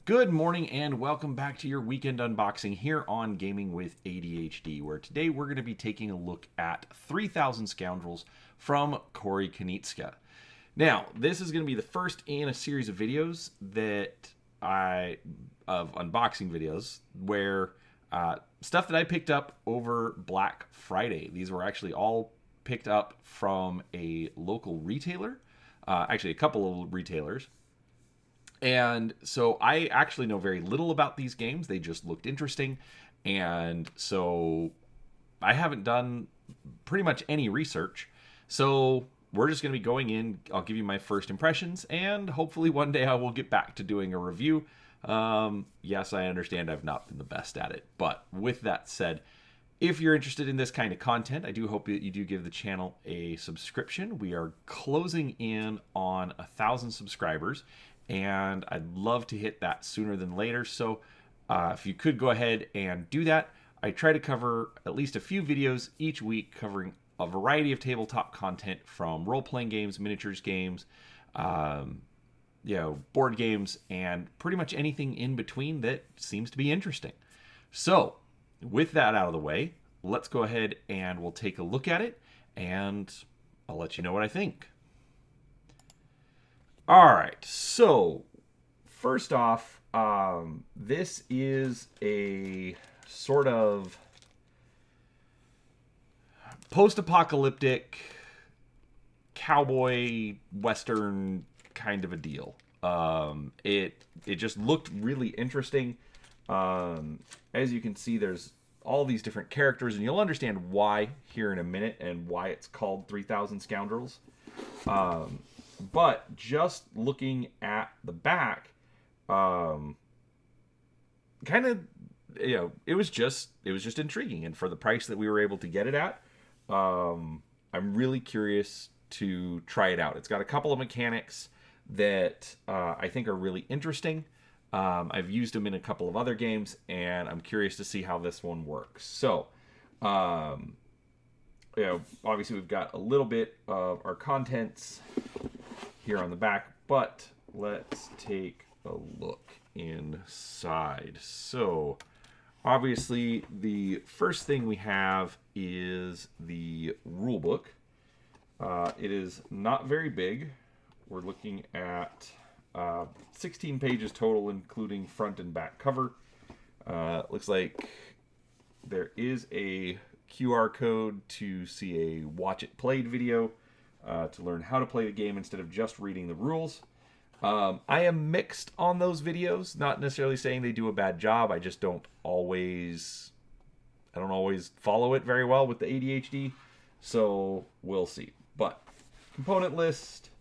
Good morning and welcome back to your weekend unboxing here on Gaming with ADHD, where today we're going to be taking a look at 3,000 Scoundrels from Corey Konieczka. Now, this is going to be the first in a series of videos of unboxing videos where stuff that I picked up over Black Friday. These were actually all picked up from a local retailer, actually a couple of retailers. And so I actually know very little about these games. They just looked interesting. And so I haven't done pretty much any research. So we're just going to be going in. I'll give you my first impressions. And hopefully one day I will get back to doing a review. Yes, I understand I've not been the best at it. But with that said, if you're interested in this kind of content, I do hope that you do give the channel a subscription. We are closing in on 1,000 subscribers, and I'd love to hit that sooner than later. So if you could go ahead and do that. I try to cover at least a few videos each week covering a variety of tabletop content, from role-playing games, miniatures games, board games, and pretty much anything in between that seems to be interesting. So with that out of the way, let's go ahead and we'll take a look at it, and I'll let you know what I think. All right, so first off, this is a sort of post-apocalyptic cowboy western kind of a deal. It just looked really interesting. As you can see, there's all these different characters, and you'll understand why here in a minute and why it's called 3,000 Scoundrels. But just looking at the back, kind of, it was just intriguing, and for the price that we were able to get it at, I'm really curious to try it out. It's got a couple of mechanics that I think are really interesting. I've used them in a couple of other games, and I'm curious to see how this one works. So, obviously we've got a little bit of our contents here on the back, but let's take a look inside. So, obviously, the first thing we have is the rule book. It is not very big. We're looking at 16 pages total, including front and back cover. Looks like there is a QR code to see a watch it played video to learn how to play the game instead of just reading the rules. I am mixed on those videos, not necessarily saying they do a bad job. I just don't always follow it very well with the ADHD, so we'll see. But component list,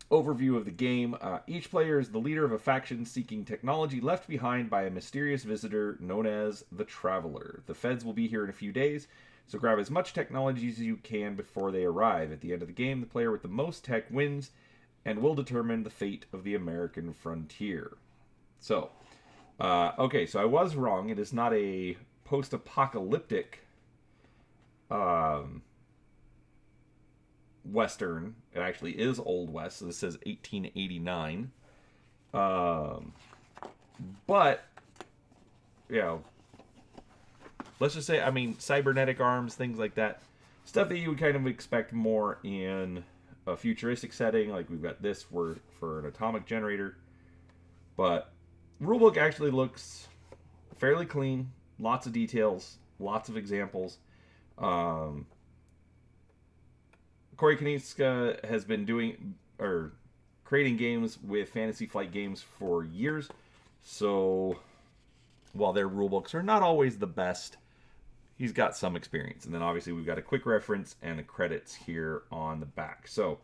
overview of the game. Each player is the leader of a faction seeking technology left behind by a mysterious visitor known as the Traveler. The feds will be here in a few days, so grab as much technology as you can before they arrive. At the end of the game, the player with the most tech wins and will determine the fate of the American frontier. So, okay, so I was wrong. It is not a post-apocalyptic Western. It actually is Old West, so this says 1889. But, let's just say, cybernetic arms, things like that. Stuff that you would kind of expect more in a futuristic setting. Like we've got this for an atomic generator. But rulebook actually looks fairly clean. Lots of details, lots of examples. Corey Konieczka has been creating games with Fantasy Flight Games for years. So while their rulebooks are not always the best, he's got some experience. And then obviously we've got a quick reference and the credits here on the back. So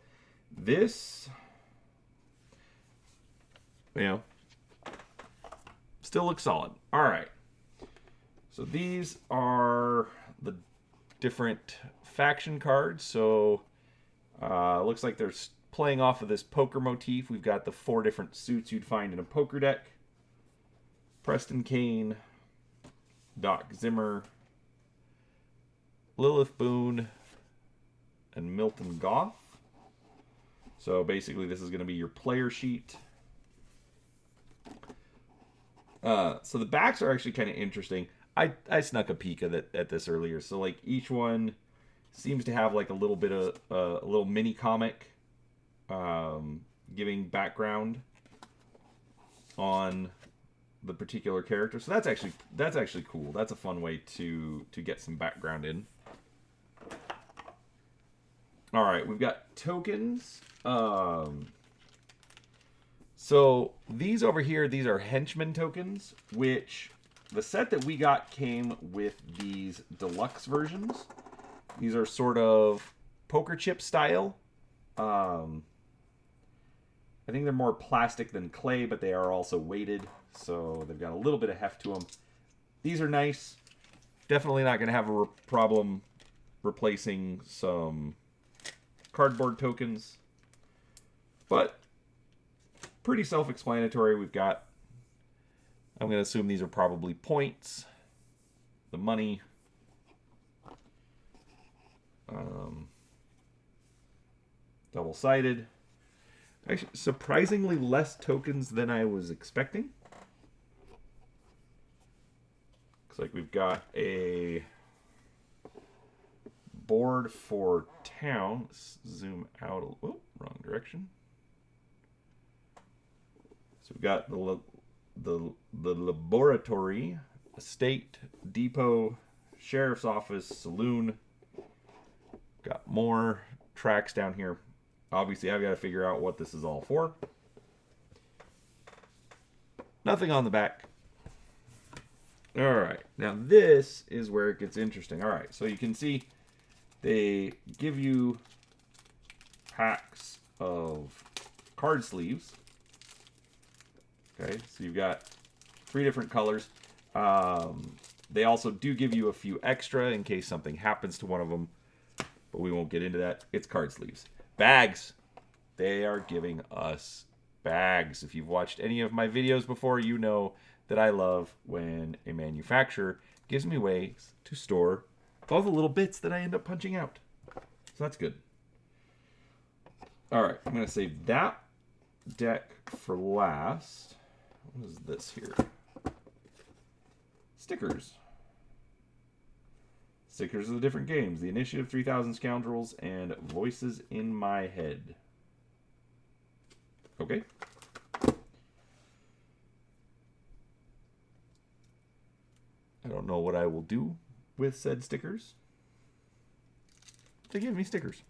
this, still looks solid. All right. So these are the different faction cards. So looks like they're playing off of this poker motif. We've got the 4 different suits you'd find in a poker deck. Preston Kane, Doc Zimmer, Lilith Boone, and Milton Goff. So basically this is going to be your player sheet. So the backs are actually kind of interesting. I snuck a peek at this earlier. So like each one seems to have like a little bit of a little mini comic, giving background on the particular character. So that's actually cool. That's a fun way to get some background in. All right, we've got tokens. So these over here, these are henchman tokens, which the set that we got came with these deluxe versions. These are sort of poker chip style. I think they're more plastic than clay, but they are also weighted, so they've got a little bit of heft to them. These are nice. Definitely not going to have a problem replacing some cardboard tokens, but pretty self-explanatory. We've got, I'm going to assume these are probably points, the money, double-sided. Actually, surprisingly less tokens than I was expecting. Looks like we've got a board for town. Let's zoom out. Oh, wrong direction. So we've got the laboratory, estate, depot, sheriff's office, saloon. Got more tracks down here. Obviously, I've got to figure out what this is all for. Nothing on the back. All right. Now, this is where it gets interesting. All right. So you can see they give you packs of card sleeves. Okay. So you've got 3 different colors. They also do give you a few extra in case something happens to one of them. But we won't get into that. It's card sleeves. Bags. They are giving us bags. If you've watched any of my videos before, you know that I love when a manufacturer gives me ways to store all the little bits that I end up punching out. So that's good. All right, I'm going to save that deck for last. What is this here? Stickers. Stickers of the different games. The Initiative 3000 Scoundrels and Voices in My Head. Okay. I don't know what I will do with said stickers. They give me stickers.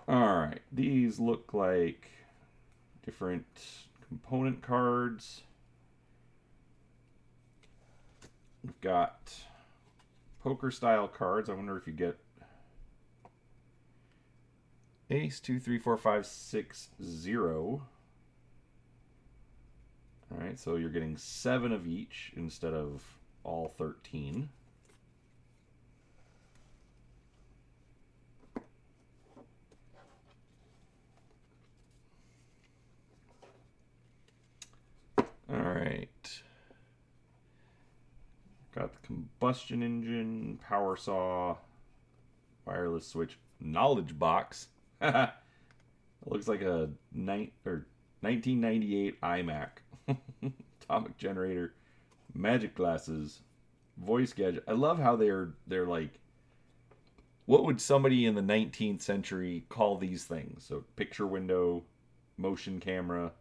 Alright. These look like different component cards. We've got poker style cards. I wonder if you get ace, 2, 3, 4, 5, 6, 0. All right, so you're getting 7 of each instead of all 13. All right. Got the combustion engine, power saw, wireless switch, knowledge box. It looks like a 1998 iMac. Atomic generator, magic glasses, voice gadget. I love how they're like, what would somebody in the 19th century call these things? So picture window, motion camera,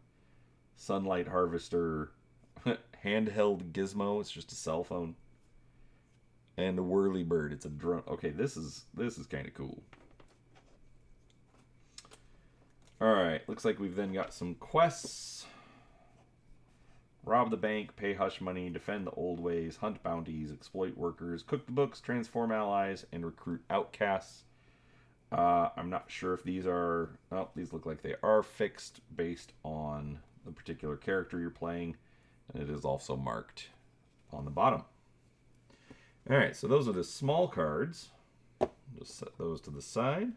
sunlight harvester, handheld gizmo. It's just a cell phone. And a whirly bird. It's a drone. Okay, this is kind of cool. All right, looks like we've then got some quests. Rob the bank, pay hush money, defend the old ways, hunt bounties, exploit workers, cook the books, transform allies, and recruit outcasts. I'm not sure if these are... Oh, these look like they are fixed based on the particular character you're playing. And it is also marked on the bottom. Alright, so those are the small cards. Just set those to the side.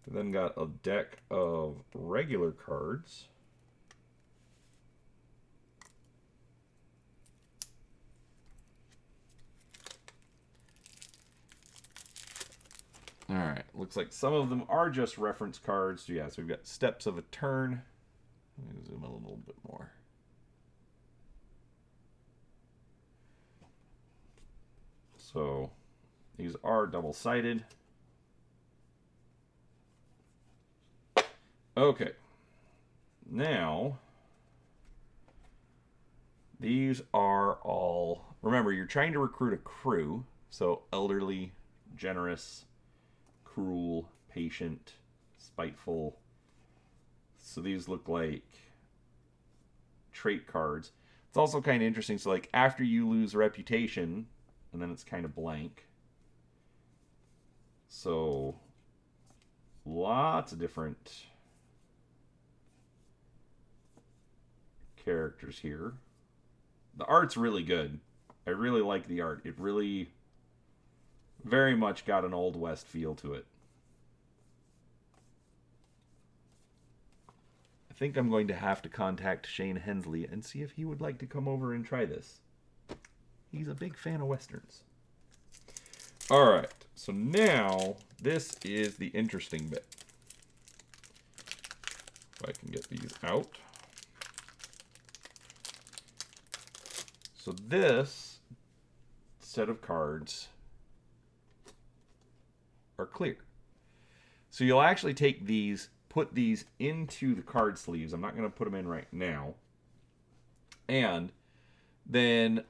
We then got a deck of regular cards. Alright, looks like some of them are just reference cards. So yeah, so we've got Steps of a Turn, Let me zoom in a little bit more. So these are double-sided. Okay. Now, these are all... Remember, you're trying to recruit a crew. So elderly, generous, cruel, patient, spiteful. So these look like trait cards. It's also kind of interesting. So like after you lose reputation, and then it's kind of blank. So lots of different characters here. The art's really good. I really like the art. It really very much got an Old West feel to it. I think I'm going to have to contact Shane Hensley and see if he would like to come over and try this. He's a big fan of Westerns. Alright, so now this is the interesting bit. If I can get these out. So this set of cards are clear. So you'll actually take these, put these into the card sleeves. I'm not going to put them in right now. And then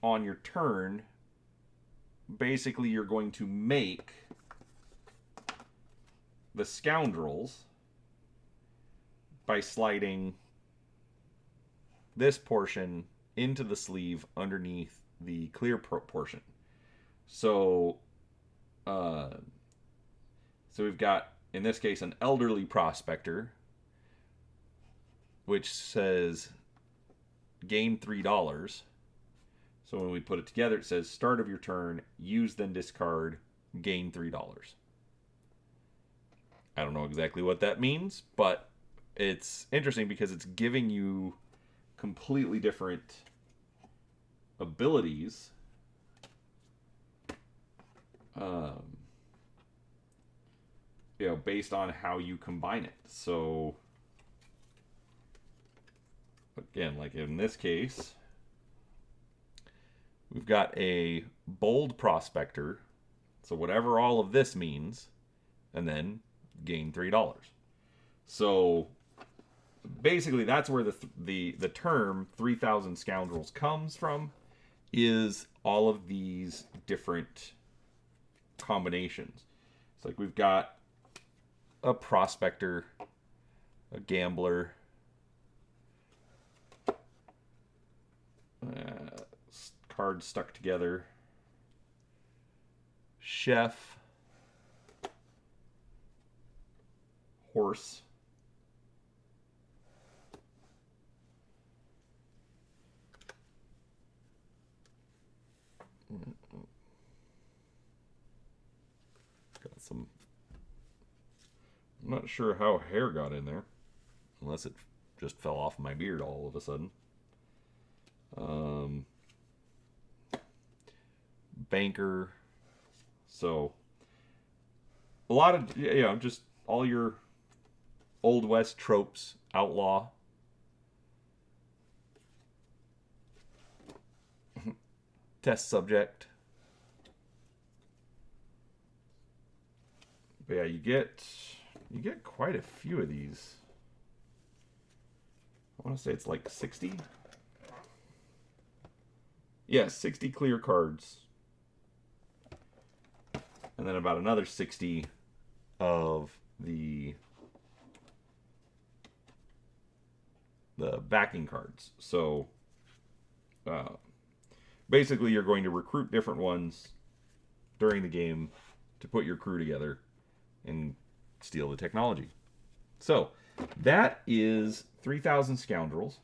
on your turn, basically you're going to make the Scoundrels by sliding this portion into the sleeve underneath the clear portion. So we've got, in this case, an elderly prospector, which says gain $3. So when we put it together, it says start of your turn, use then discard, gain $3. I don't know exactly what that means, but it's interesting because it's giving you completely different abilities. Based on how you combine it. So again, like in this case, we've got a bold prospector. So whatever all of this means, and then gain $3. So basically that's where the term 3,000 Scoundrels comes from, is all of these different combinations. It's like we've got a prospector, a gambler, cards stuck together, chef, horse, got some, I'm not sure how hair got in there, unless it just fell off my beard all of a sudden. Banker. So a lot of, just all your Old West tropes. Outlaw. Test subject. But yeah, you get quite a few of these. I want to say it's like 60. Yeah, 60 clear cards. And then about another 60 of the backing cards. So basically you're going to recruit different ones during the game to put your crew together and steal the technology. So that is 3,000 Scoundrels.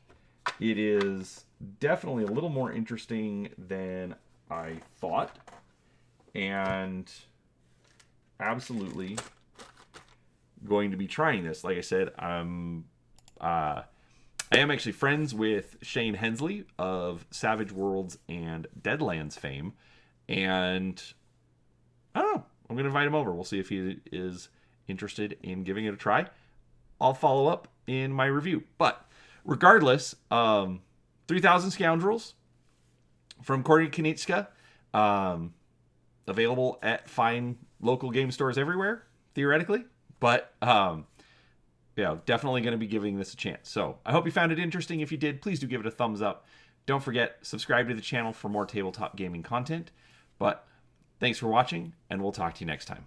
It is definitely a little more interesting than I thought, and absolutely going to be trying this. Like I said, I am actually friends with Shane Hensley of Savage Worlds and Deadlands fame, and I don't know, I'm going to invite him over. We'll see if he is interested in giving it a try. I'll follow up in my review. But regardless, 3,000 Scoundrels from Corey Konieczka, available at fine local game stores everywhere, theoretically. But yeah, definitely going to be giving this a chance. So I hope you found it interesting. If you did, please do give it a thumbs up. Don't forget, subscribe to the channel for more tabletop gaming content. But thanks for watching, and we'll talk to you next time.